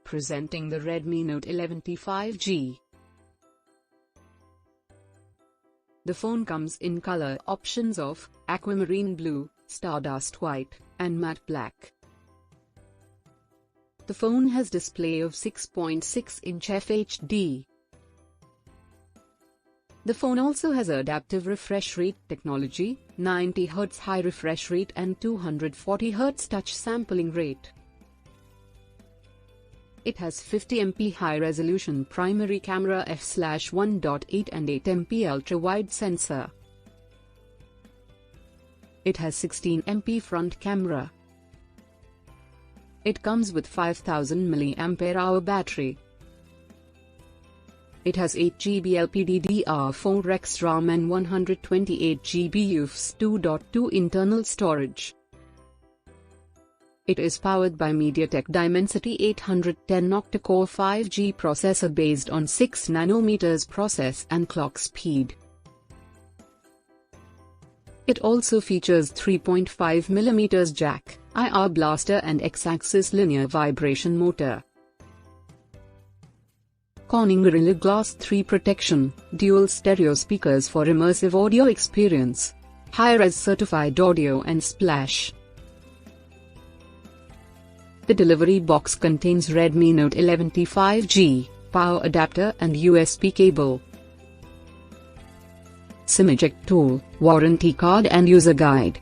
Presenting the Redmi Note 11 5G. The phone comes in color options of aquamarine blue, stardust white, and matte black. The phone has display of 6.6-inch FHD. The phone also has adaptive refresh rate technology, 90 Hz high refresh rate and 240 Hz touch sampling rate. It has 50MP high-resolution primary camera f/1.8 and 8MP ultra-wide sensor. It has 16MP front camera. It comes with 5000 mAh battery. It has 8GB LPDDR4X RAM and 128GB UFS 2.2 internal storage. It is powered by MediaTek Dimensity 810 octa-core 5G processor based on 6nm process and clock speed. It also features 3.5mm jack, IR blaster and X-axis linear vibration motor. Corning Gorilla Glass 3 protection, dual stereo speakers for immersive audio experience, high-res certified audio and splash. The delivery box contains Redmi Note 11 5G, power adapter and USB cable. SIM eject tool, warranty card and user guide.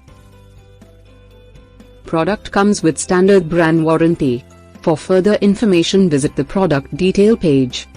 Product comes with standard brand warranty. For further information visit the product detail page.